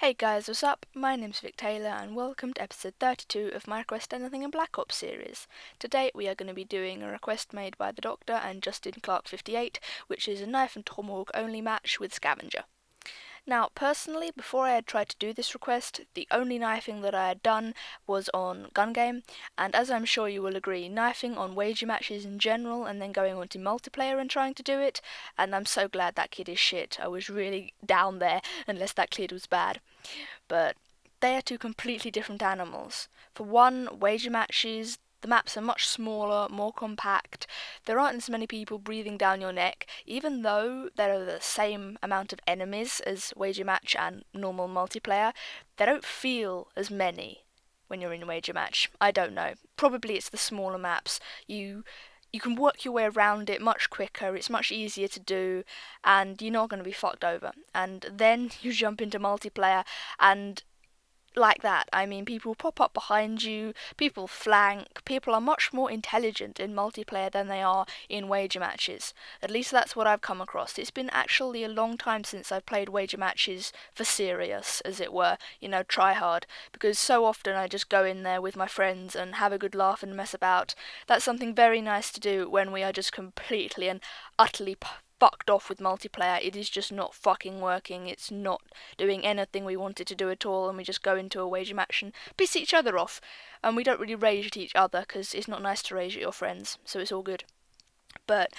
Hey guys, what's up? My name's Vic Taylor and welcome to episode 32 of my Request Anything in Black Ops series. Today we are going to be doing a request made by the Doctor and Justin Clark 58, which is a knife and tomahawk only match with Scavenger. Now, personally, before I had tried to do this request, the only knifing that I had done was on Gun Game, and as I'm sure you will agree, knifing on wager matches in general and then going on to multiplayer and trying to do it, and I'm so glad that kid is shit. I was really down there unless that kid was bad. But they are two completely different animals. For one, wager matches, the maps are much smaller, more compact. There aren't as many people breathing down your neck, even though there are the same amount of enemies as wager match and normal multiplayer. They don't feel as many when you're in a wager match. I don't know. Probably it's the smaller maps. You can work your way around it much quicker, it's much easier to do, and you're not going to be fucked over. And then you jump into multiplayer, and like that. I mean, people pop up behind you, people flank, people are much more intelligent in multiplayer than they are in wager matches. At least that's what I've come across. It's been actually a long time since I've played wager matches for serious, as it were, try hard, because so often I just go in there with my friends and have a good laugh and mess about. That's something very nice to do when we are just completely and utterly fucked off with multiplayer. It is just not fucking working. It's not doing anything we wanted to do at all, and we just go into a wager match and piss each other off. And we don't really rage at each other because it's not nice to rage at your friends, so it's all good. But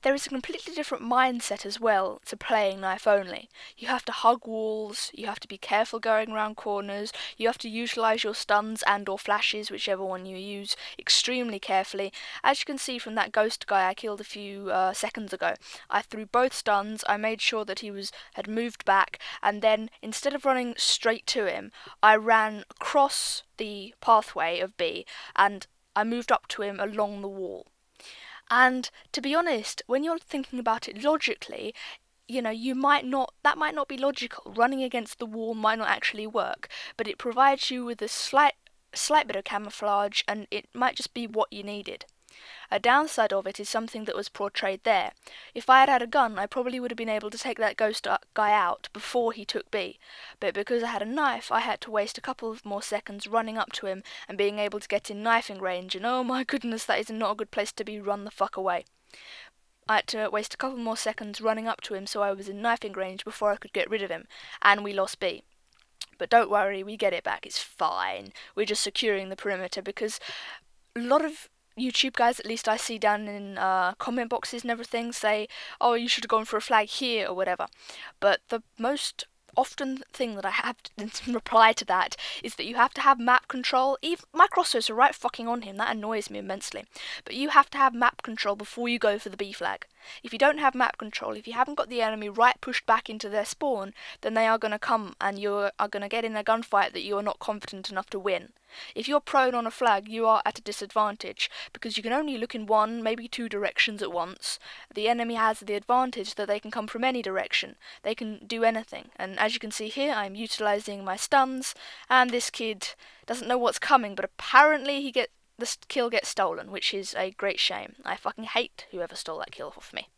there is a completely different mindset as well to playing knife only. You have to hug walls, you have to be careful going around corners, you have to utilise your stuns and or flashes, whichever one you use, extremely carefully. As you can see from that ghost guy I killed a few seconds ago, I threw both stuns, I made sure that had moved back, and then instead of running straight to him, I ran across the pathway of B, and I moved up to him along the wall. And to be honest, when you're thinking about it logically, that might not be logical. Running against the wall might not actually work, but it provides you with a slight bit of camouflage, and it might just be what you needed. A downside of it is something that was portrayed there. If I had had a gun, I probably would have been able to take that ghost guy out before he took B. But because I had a knife, I had to waste a couple of more seconds running up to him and being able to get in knifing range, and oh my goodness, that is not a good place to be. Run the fuck away. I had to waste a couple more seconds running up to him so I was in knifing range before I could get rid of him, and we lost B. But don't worry, we get it back, it's fine. We're just securing the perimeter because a lot of YouTube guys, at least I see down in comment boxes and everything, say, oh, you should have gone for a flag here or whatever. But the most often thing that I have to reply to that is that you have to have map control. Even my crosshairs are right fucking on him, that annoys me immensely. But you have to have map control before you go for the B flag. If you don't have map control, if you haven't got the enemy right pushed back into their spawn, then they are going to come and you are going to get in a gunfight that you are not confident enough to win. If you're prone on a flag, you are at a disadvantage, because you can only look in one, maybe two directions at once. The enemy has the advantage that they can come from any direction. They can do anything, and as you can see here, I'm utilising my stuns, and this kid doesn't know what's coming, but apparently the kill gets stolen, which is a great shame. I fucking hate whoever stole that kill off me.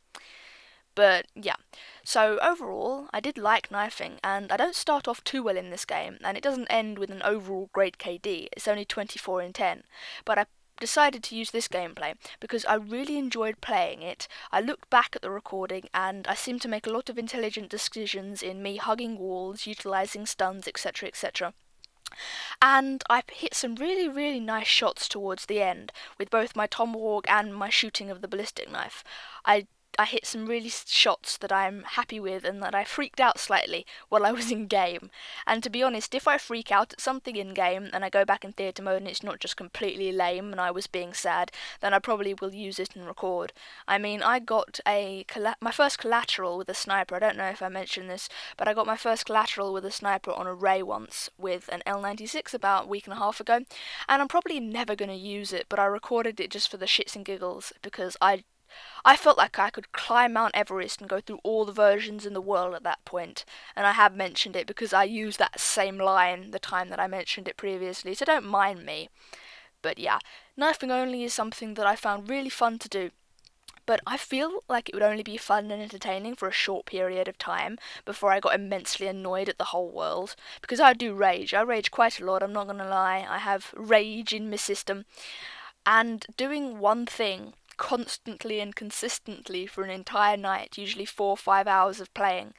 But yeah, so overall, I did like knifing, and I don't start off too well in this game, and it doesn't end with an overall great KD, it's only 24 in 10. But I decided to use this gameplay because I really enjoyed playing it. I looked back at the recording, and I seemed to make a lot of intelligent decisions in me hugging walls, utilising stuns, etc, etc. And I hit some really, really nice shots towards the end, with both my Tomahawk and my shooting of the ballistic knife. I hit some really shots that I'm happy with and that I freaked out slightly while I was in game. And to be honest, if I freak out at something in game and I go back in theatre mode and it's not just completely lame and I was being sad, then I probably will use it and record. I mean, I got my first collateral with a sniper. I don't know if I mentioned this, but I got my first collateral with a sniper on a Ray once with an L96 about a week and a half ago, and I'm probably never going to use it, but I recorded it just for the shits and giggles because I felt like I could climb Mount Everest and go through all the versions in the world at that point, and I have mentioned it because I used that same line the time that I mentioned it previously, so don't mind me. But yeah, knifing only is something that I found really fun to do, but I feel like it would only be fun and entertaining for a short period of time before I got immensely annoyed at the whole world. Because I do rage. I rage quite a lot, I'm not gonna lie. I have rage in my system. And doing one thing constantly and consistently for an entire night, usually 4 or 5 hours of playing,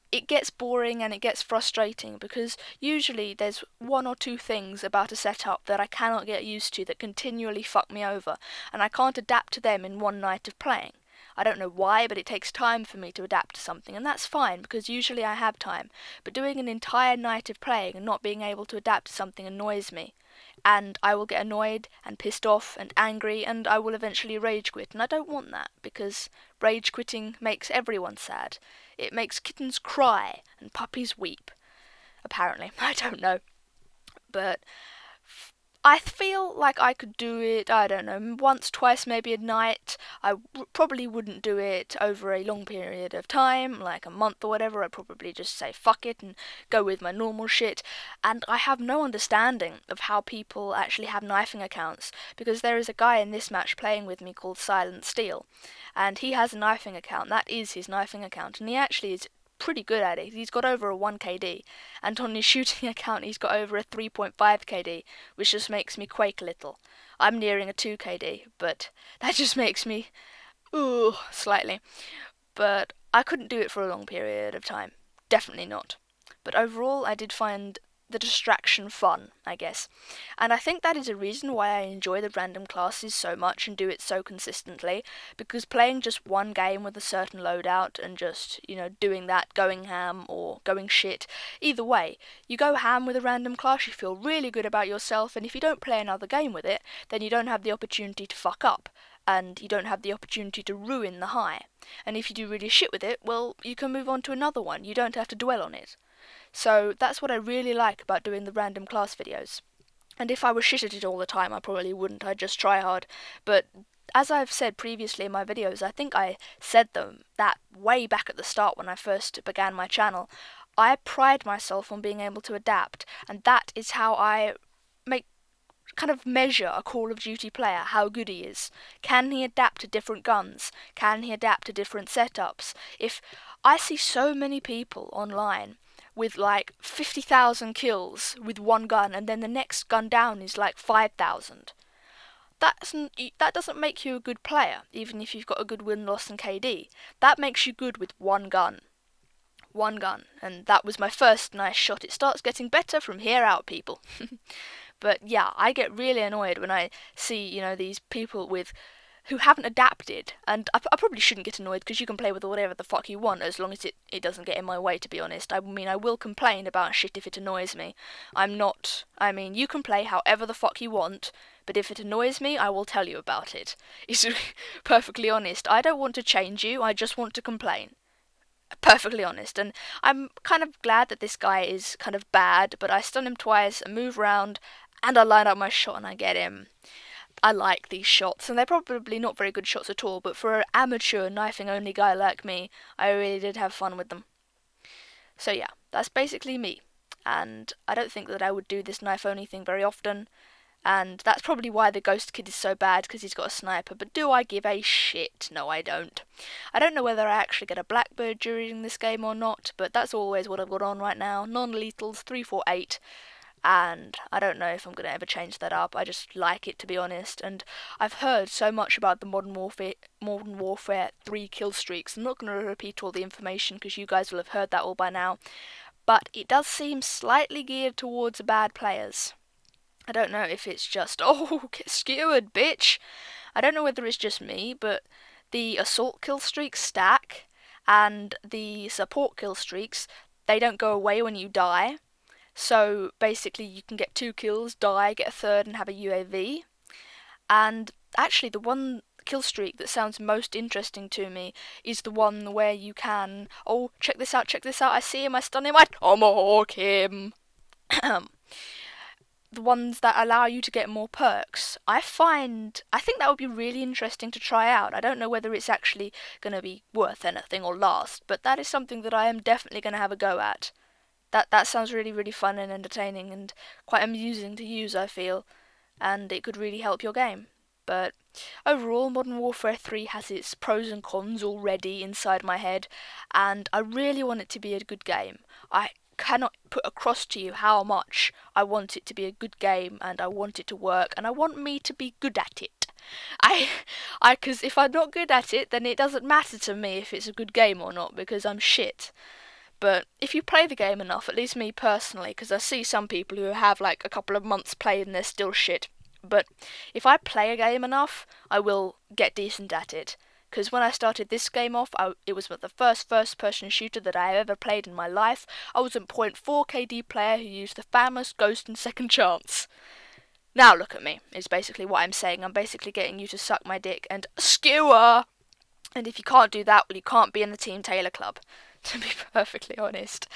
it gets boring and it gets frustrating because usually there's one or two things about a setup that I cannot get used to that continually fuck me over, and I can't adapt to them in one night of playing. I don't know why, but it takes time for me to adapt to something, and that's fine because usually I have time. But doing an entire night of playing and not being able to adapt to something annoys me. And I will get annoyed and pissed off and angry, and I will eventually rage quit. And I don't want that because rage quitting makes everyone sad. It makes kittens cry and puppies weep. Apparently, I don't know. But I feel like I could do it, I don't know, once, twice, maybe a night. Probably wouldn't do it over a long period of time, like a month or whatever. I'd probably just say fuck it and go with my normal shit. And I have no understanding of how people actually have knifing accounts, because there is a guy in this match playing with me called Silent Steel, and he has a knifing account. That is his knifing account, and he actually is pretty good at it. He's got over a 1 KD, and on his shooting account he's got over a 3.5 KD, which just makes me quake a little. I'm nearing a 2 KD, but that just makes me ooh slightly. But I couldn't do it for a long period of time. Definitely not. But overall I did find the distraction fun, I guess. And I think that is a reason why I enjoy the random classes so much and do it so consistently, because playing just one game with a certain loadout and just, doing that, going ham or going shit, either way, you go ham with a random class, you feel really good about yourself, and if you don't play another game with it, then you don't have the opportunity to fuck up, and you don't have the opportunity to ruin the high. And if you do really shit with it, well, you can move on to another one, you don't have to dwell on it. So that's what I really like about doing the random class videos. And if I was shit at it all the time, I probably wouldn't, I'd just try hard. But as I've said previously in my videos, I think I said that way back at the start when I first began my channel, I pride myself on being able to adapt, and that is how I kind of measure a Call of Duty player, how good he is. Can he adapt to different guns? Can he adapt to different setups? If I see so many people online with like 50,000 kills with one gun, and then the next gun down is like 5,000. That doesn't make you a good player, even if you've got a good win-loss and KD. That makes you good with one gun. One gun. And that was my first nice shot. It starts getting better from here out, people. But yeah, I get really annoyed when I see, these people who haven't adapted, and I probably shouldn't get annoyed because you can play with whatever the fuck you want as long as it doesn't get in my way, to be honest. I mean, I will complain about shit if it annoys me. You can play however the fuck you want, but if it annoys me, I will tell you about it. It's perfectly honest. I don't want to change you, I just want to complain. Perfectly honest, and I'm kind of glad that this guy is kind of bad, but I stun him twice, I move around, and I line up my shot and I get him. I like these shots, and they're probably not very good shots at all, but for an amateur knifing only guy like me, I really did have fun with them. So yeah, that's basically me, and I don't think that I would do this knife only thing very often, and that's probably why the Ghost Kid is so bad, because he's got a sniper. But do I give a shit? No, I don't. I don't know whether I actually get a Blackbird during this game or not, but that's always what I've got on right now. Non-lethals, 348. And I don't know if I'm going to ever change that up. I just like it, to be honest. And I've heard so much about the Modern Warfare 3 kill streaks. I'm not going to repeat all the information because you guys will have heard that all by now. But it does seem slightly geared towards bad players. I don't know if it's just, get skewered, bitch. I don't know whether it's just me, but the assault kill streaks stack, and the support kill streaks, they don't go away when you die. So basically you can get 2 kills, die, get a third, and have a UAV. And actually the one kill streak that sounds most interesting to me is the one where you can, check this out, I see him, I stun him, I Tomahawk him. The ones that allow you to get more perks. I think that would be really interesting to try out. I don't know whether it's actually going to be worth anything or last, but that is something that I am definitely going to have a go at. That sounds really, really fun and entertaining and quite amusing to use, I feel, and it could really help your game. But Overall, Modern Warfare 3 has its pros and cons already inside my head, and I really want it to be a good game. I cannot put across to you how much I want it to be a good game, and I want it to work, and I want me to be good at it. I, because if I'm not good at it, then it doesn't matter to me if it's a good game or not, because I'm shit. But if you play the game enough, at least me personally, because I see some people who have like a couple of months played and they're still shit. But if I play a game enough, I will get decent at it. Because when I started this game off, it was the first-person shooter that I have ever played in my life. I was a .4 KD player who used the famous Ghost and Second Chance. Now look at me, is basically what I'm saying. I'm basically getting you to suck my dick and skewer! And if you can't do that, well, you can't be in the Team Taylor Club, to be perfectly honest.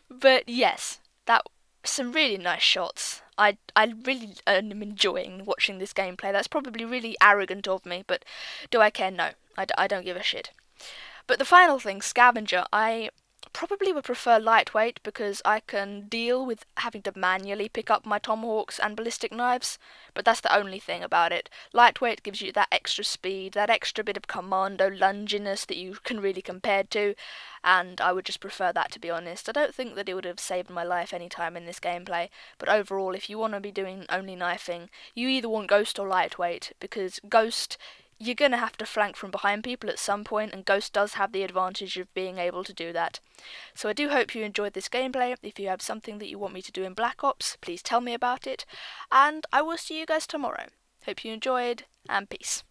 But yes, that some really nice shots. I really am enjoying watching this gameplay. That's probably really arrogant of me, but do I care? No, I don't give a shit. But the final thing, Scavenger, I probably would prefer lightweight because I can deal with having to manually pick up my Tomahawks and Ballistic knives, but that's the only thing about it. Lightweight gives you that extra speed, that extra bit of commando lunginess that you can really compare to, and I would just prefer that, to be honest. I don't think that it would have saved my life any time in this gameplay, but overall, if you want to be doing only knifing, you either want Ghost or lightweight, because Ghost, you're going to have to flank from behind people at some point, and Ghost does have the advantage of being able to do that. So I do hope you enjoyed this gameplay. If you have something that you want me to do in Black Ops, please tell me about it, and I will see you guys tomorrow. Hope you enjoyed, and peace.